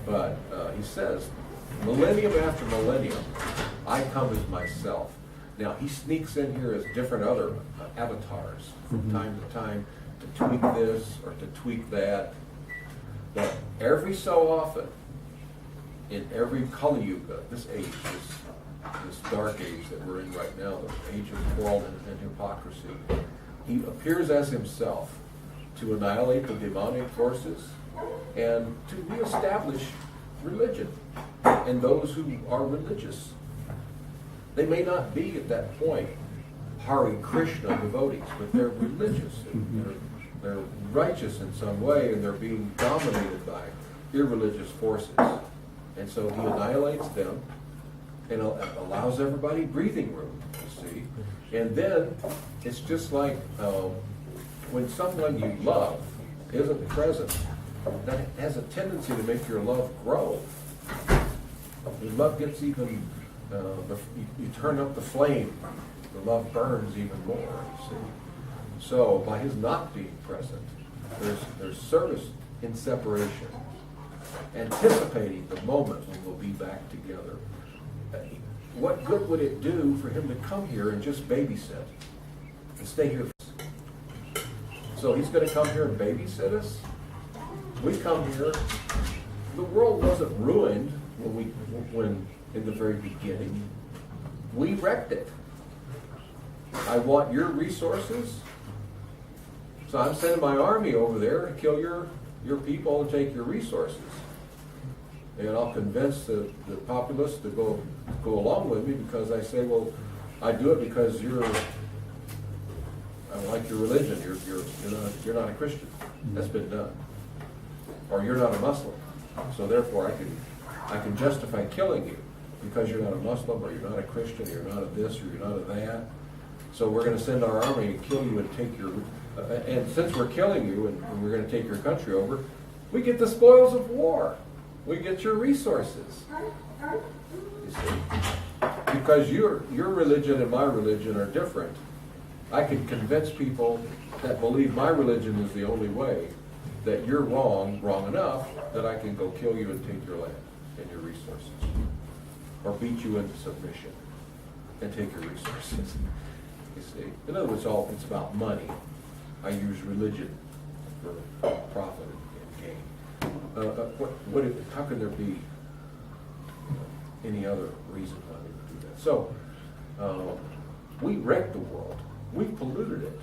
But he says, millennium after millennium, I come as myself. Now, he sneaks in here as different other avatars from time to time to tweak this or to tweak that. But every so often, in every Kali Yuga, this age, this dark age that we're in right now, the age of quarrel and hypocrisy, he appears as himself to annihilate the demonic forces and to reestablish religion and those who are religious. They may not be at that point Hare Krishna devotees, but they're religious and they're righteous in some way, and they're being dominated by irreligious forces. And so he annihilates them and allows everybody breathing room, you see. And then it's just like when someone you love isn't present, that has a tendency to make your love grow. Your love gets even, you turn up the flame, the love burns even more, you see. So by his not being present, there's service in separation, anticipating the moment when we'll be back together. What good would it do for him to come here and just babysit and stay here? So he's going to come here and babysit us? We come here, the world wasn't ruined when in the very beginning. We wrecked it. I want your resources, so I'm sending my army over there to kill your people and take your resources. And I'll convince the populace to go along with me because I say, well, I do it because I like your religion. You're not a Christian. That's been done. Or you're not a Muslim. So therefore I can justify killing you because you're not a Muslim or you're not a Christian, or you're not a this or you're not a that. So we're going to send our army to kill you and take your, and since we're killing you and we're going to take your country over, we get the spoils of war. We get your resources. You see? Because your religion and my religion are different. I can convince people that believe my religion is the only way that you're wrong enough that I can go kill you and take your land and your resources. Or beat you into submission and take your resources. You see? In other words, it's about money. I use religion for profit and gain. How can there be any other reason why we would do that? So, we wrecked the world. We polluted it.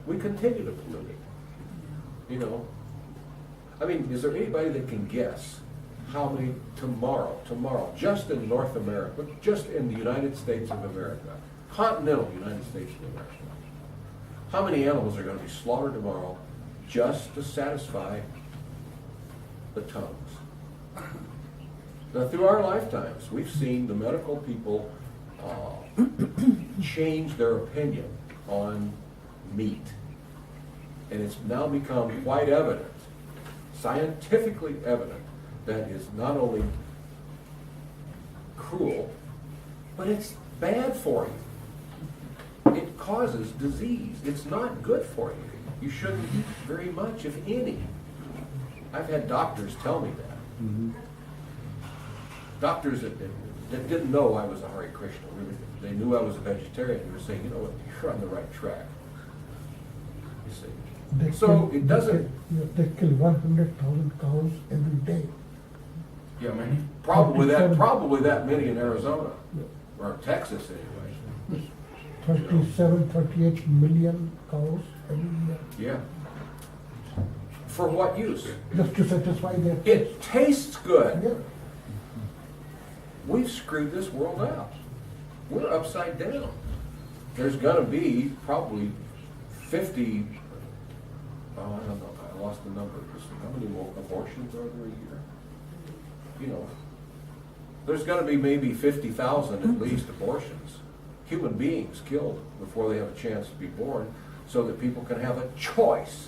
We continue to pollute it. You know? I mean, is there anybody that can guess how many tomorrow, just in North America, just in the United States of America, continental United States of America, how many animals are going to be slaughtered tomorrow just to satisfy the tongues? Now, through our lifetimes, we've seen the medical people changed their opinion on meat. And it's now become quite evident, scientifically evident, that is not only cruel, but it's bad for you. It causes disease. It's not good for you. You shouldn't eat very much, if any. I've had doctors tell me that. Mm-hmm. Doctors that didn't know I was a Hare Krishna. They knew I was a vegetarian. They were saying, you know what, you're on the right track. You see. So it doesn't. They kill 100,000 cows every day. Yeah, I mean, probably that many in Arizona or Texas anyway. 37, 38 million cows every year. Yeah. For what use? Just to satisfy their It tastes good. Yeah. We've screwed this world up. We're upside down. There's going to be probably 50, I don't know, I lost the number. How many more abortions are there a year? You know, there's going to be maybe 50,000 at least abortions. Human beings killed before they have a chance to be born so that people can have a choice.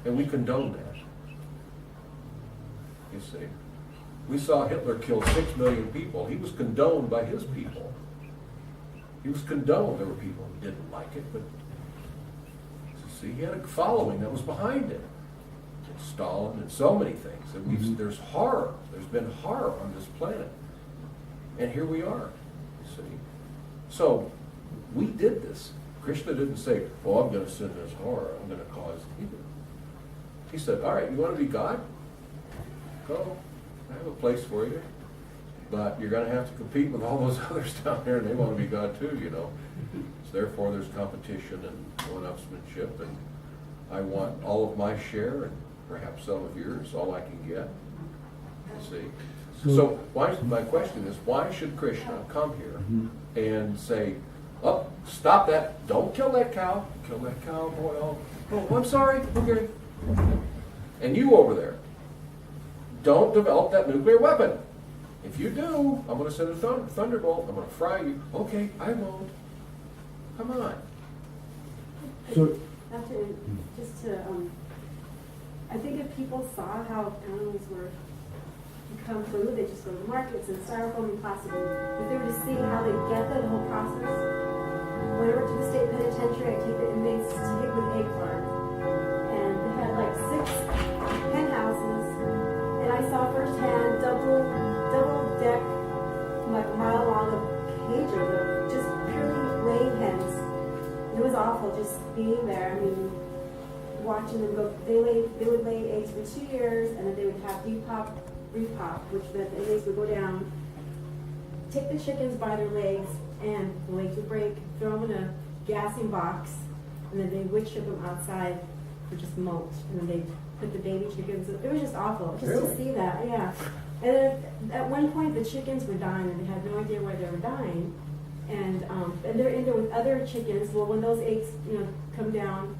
And we condone that. You see. We saw Hitler kill 6 million people. He was condoned by his people. He was condoned. There were people who didn't like it, but you see, he had a following that was behind it. And Stalin and so many things. And there's horror. There's been horror on this planet. And here we are, you see. So, we did this. Krishna didn't say, oh, I'm going to send this horror. I'm going to cause evil. He said, all right, you want to be God? Go. I have a place for you. But you're going to have to compete with all those others down there, and they want to be God too, you know. So therefore, there's competition and one-upsmanship, and I want all of my share, and perhaps some of yours, all I can get. You see. So my question is, why should Krishna come here and say, oh, stop that, don't kill that cow, kill that cow, boy, oh, I'm sorry, okay. And you over there, don't develop that nuclear weapon. If you do, I'm going to send a thunderbolt, I'm going to fry you. Okay, I won't. Come on. So, I think if people saw how animals were become food, they just go to the markets and styrofoam and plastic. If they were to see how they get the whole process, when I worked at the state penitentiary, I take the inmates to Hickman Egg Farm, and they had like 6 hen houses, and I saw firsthand double deck, like a mile long of cages of just purely laying hens. It was awful just being there. I mean, watching them go. They would lay eggs for 2 years, and then they would have repop, which meant the inmates would go down, take the chickens by their legs, and the legs would break, throw them in a gassing box, and then they would ship them outside for just molt, and then they'd put the baby chickens. It was just awful, just to see that, yeah. And then at one point the chickens were dying, and they had no idea why they were dying, and they're in there with other chickens. Well, when those eggs, come down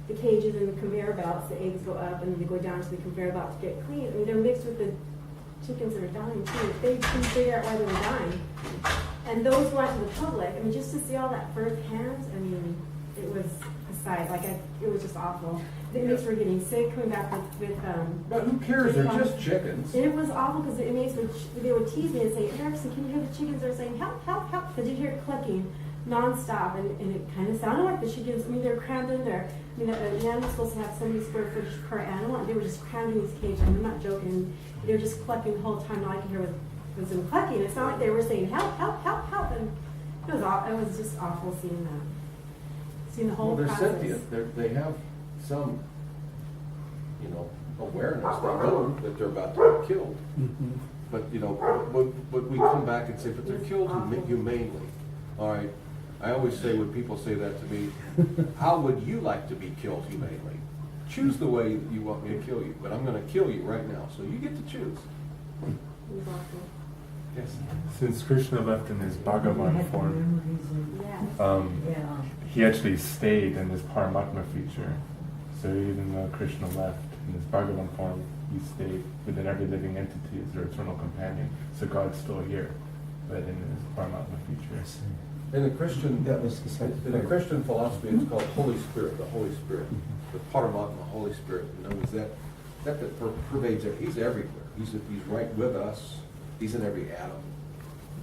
the cages and the conveyor belts, the eggs go up, and then they go down to the conveyor belt to get clean. I mean, they're mixed with the chickens that are dying too. They couldn't figure out why they were dying. And those went to the public. I mean, just to see all that firsthand, I mean, it was a sight. It was just awful. The inmates were getting sick, coming back with But who cares? They're just chickens. and it was awful because the inmates would tease me and say, Erickson, can you hear the chickens? They're saying, help, help, help, because you hear it clucking nonstop, and it kind of sounded like the chickens. I mean, they're crammed in there. I mean, an animal's supposed to have so many square footage per animal, and they were just crammed in these cages. I'm not joking. They were just clucking the whole time. All I could hear was them clucking. It's not like they were saying, help, help, help, help. And it was just awful seeing that. Seeing the whole Well, they're process. sentient. They have some, awareness. They know that they're about to be killed. But, but we come back and say, but they're killed humanely. All right. I always say when people say that to me, how would you like to be killed humanely? Choose the way that you want me to kill you, but I'm going to kill you right now, so you get to choose. It was awful. Yes. Since Krishna left in his Bhagavan form, Yeah. he actually stayed in his Paramatma feature. So even though Krishna left in his Bhagavan form, you stay within every living entity as their eternal companion. So God's still here, but in his Paramatma feature. In the Christian, That was the second in the part. Christian philosophy, it's called Holy Spirit, the Holy Spirit, the Paramatma, Holy Spirit. In other words, that pervades it. He's everywhere. He's right with us. He's in every atom.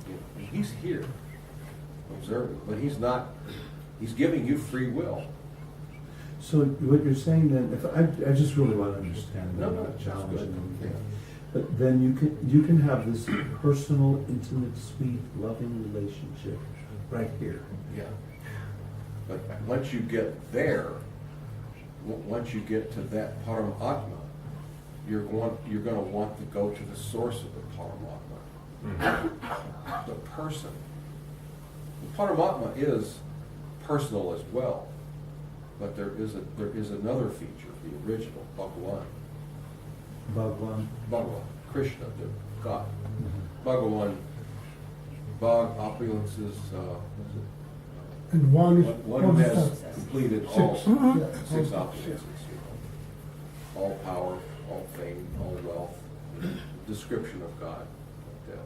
You know, he's here, observing, but he's not. He's giving you free will. So what you're saying then, if I just really want to understand, No, I'm no, not that's challenging good. anything. But then you can have this personal, intimate, sweet, loving relationship right here. Yeah. But once you get there, once you get to that Paramatma, you're going to want to go to the source of the Paramatma, the person. The Paramatma is personal as well, but there is another feature, the original Bhagawan. Bhagawan, Krishna, the God. Bhagawan, Bhag, opulence is, And one is one who has constant. completed all Six. Yeah. six opulences, you know. All power, all fame, all wealth, description of God, like that.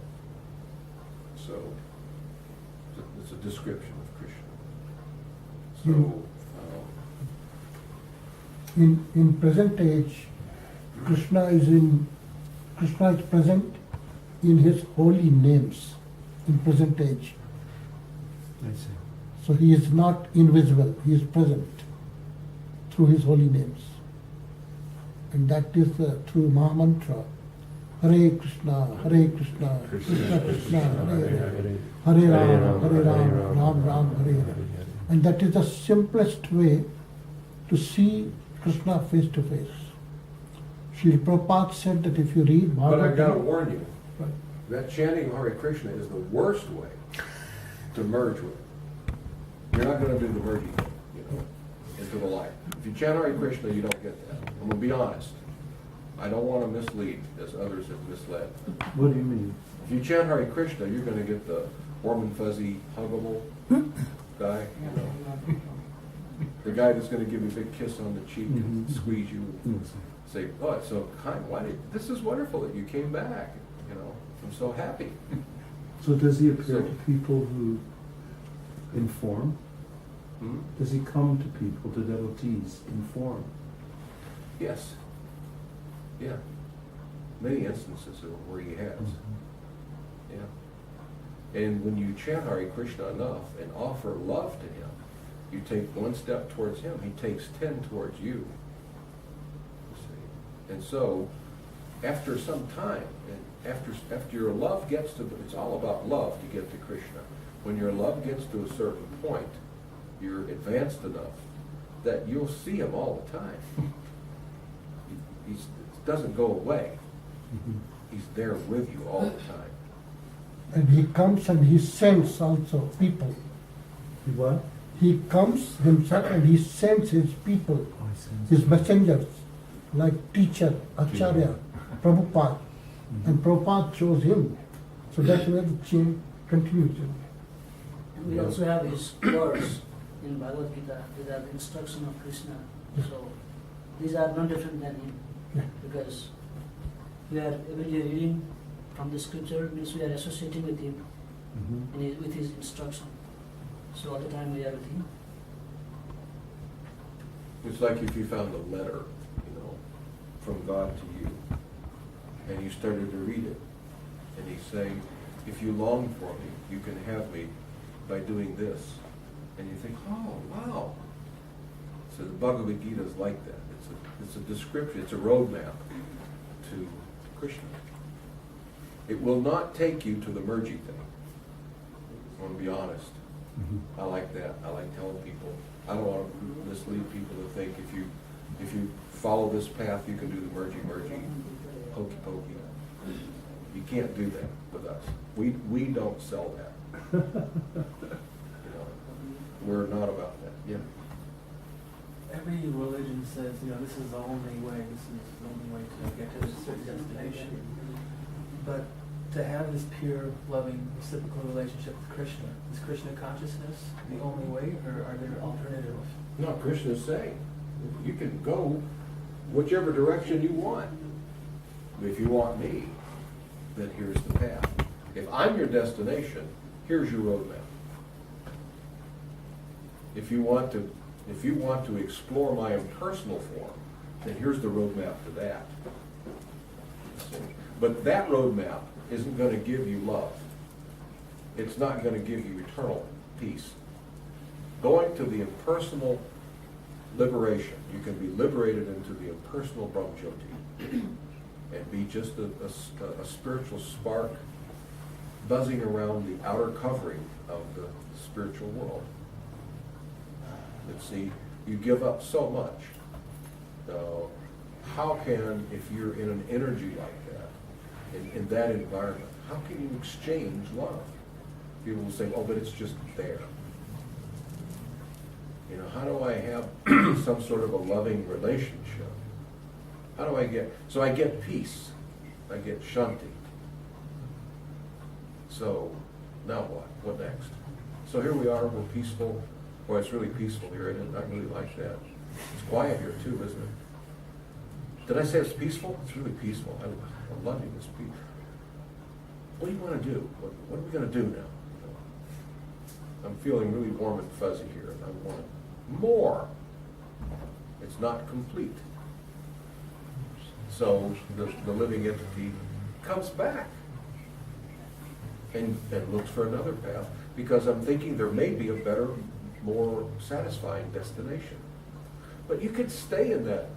So, it's a description of Krishna. So, In present age, Krishna is present in his holy names in present age. I see. So he is not invisible, he is present through his holy names. And that is through Mahamantra. Hare Krishna, Krishna Krishna, Hare Hare, Hare Ram, Ram Ram, Hare Hare. And that is the simplest way to see Krishna face to face. Srila Prabhupada said that if you read but I Bhagavad gotta Gita, warn you, right, that chanting Hare Krishna is the worst way to merge with. You're not gonna do the merging, you know, into the light. If you chant Hare Krishna, you don't get that. I'm gonna be honest. I don't wanna mislead as others have misled. What do you mean? If you chant Hare Krishna, you're gonna get the warm and fuzzy, huggable guy, you know. The guy that's gonna give you a big kiss on the cheek and Mhm. squeeze you and say, oh, it's so kind, this is wonderful that you came back, you know, I'm so happy. So does he appear So- to people who inform? Hmm? Does he come to people, to devotees, inform? Yes. Yeah. Many instances of where he has. Yeah. And when you chant Hare Krishna enough and offer love to him, you take one step towards him, he takes 10 towards you. You see? And so, after some time, and after your love gets to, it's all about love to get to Krishna. When your love gets to a certain point, you're advanced enough that you'll see him all the time. He doesn't go away. He's there with you all the time. and he comes and he sends also people. He what? He comes himself and he sends his people, Oh, he sends his messengers, like teacher, Acharya, Prabhupada. And Prabhupada chose him. So that's where the chain continues. And we also have his words in Bhagavad Gita. These are the instruction of Krishna. So these are no different than him. Yeah. Because we are every day reading from the scripture, means we are associating with him, with his instruction. So all the time we are with him. It's like if you found a letter, you know, from God to you, and you started to read it, and he's saying, if you long for me, you can have me by doing this. And you think, oh, wow. So the Bhagavad Gita is like that. It's a description, it's a roadmap to Krishna. It will not take you to the merging thing. I want to be honest. I like that. I like telling people. I don't want to mislead people to think if you follow this path, you can do the merging, hokey pokey. You can't do that with us. We don't sell that. You know, we're not about that. Yeah. Every religion says, this is the only way, this is the only way to get to a certain destination. But to have this pure, loving, reciprocal relationship with Krishna, is Krishna consciousness the only way, or are there alternatives? No, Krishna's saying you can go whichever direction you want. If you want me, then here's the path. If I'm your destination, here's your roadmap. If you want to explore my impersonal form, then here's the roadmap to that. But that roadmap isn't going to give you love. It's not going to give you eternal peace. Going to the impersonal liberation, you can be liberated into the impersonal Brahmjyoti and be just a spiritual spark buzzing around the outer covering of the spiritual world. But see, you give up so much. How can, if you're in an energy like that, in that environment, how can you exchange love? People will say, oh, but it's just there. You know, how do I have some sort of a loving relationship? How do I get, so I get peace, I get shanti. So, now what? What next? So here we are, we're peaceful. Boy, it's really peaceful here, isn't it? I really like that. It's quiet here too, isn't it? Did I say it's peaceful? It's really peaceful. I'm loving this peace. What do you want to do? What are we going to do now? I'm feeling really warm and fuzzy here, and I want more. It's not complete. So the living entity comes back and looks for another path, because I'm thinking there may be a better, more satisfying destination. But you could stay in that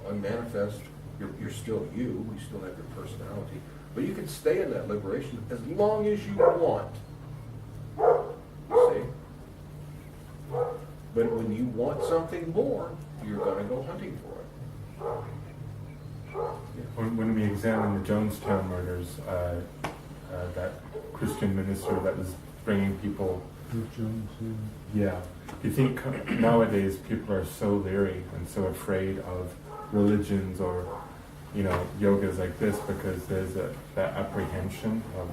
unmanifest. You're still you. You still have your personality. But you can stay in that liberation as long as you want. You see? But when you want something more, you're going to go hunting for it. Yeah. When we examine the Jonestown murders, that Christian minister that was bringing people. Yeah. You think nowadays people are so leery and so afraid of religions or, you know, yogas like this, because there's that apprehension of,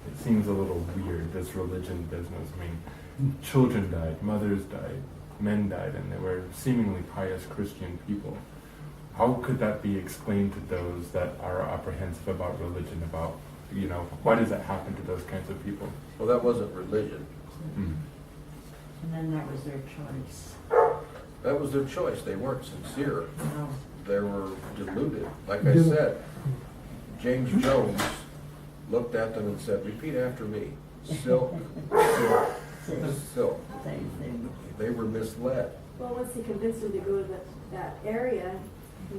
it seems a little weird, this religion business. I mean, children died, mothers died, men died, and they were seemingly pious Christian people. How could that be explained to those that are apprehensive about religion, about, you know, why does that happen to those kinds of people? Well, that wasn't religion. Mm. And then that was their choice. That was their choice. They weren't sincere. No. They were deluded. Like I said, James Jones looked at them and said, repeat after me. Silk, silk, silk. Same thing. They were misled. Well, once he convinced them to go to that area,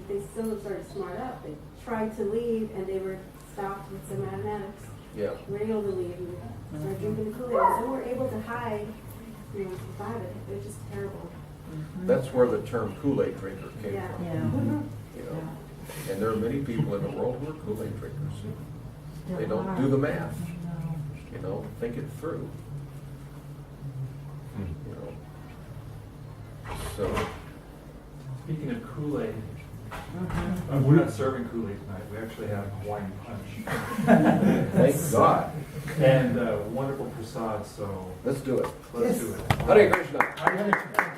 they still started to smart up. They tried to leave, and they were stopped with some automatics. Yeah. We're able to leave and start drinking the Kool-Aid. So we're able to hide, you know, survive it. It was just terrible. That's where the term Kool-Aid drinker came Yeah. from. Yeah. You know, and there are many people in the world who are Kool-Aid drinkers. Still They don't are. do the math. No. You know, think it through. Mm. You know. So, Speaking of Kool-Aid, Mhm. we're not serving Kool-Aid tonight. We actually have Hawaiian punch. thank God. And wonderful prasad, so Let's do it. let's do it. Hare Krishna. Hare Krishna.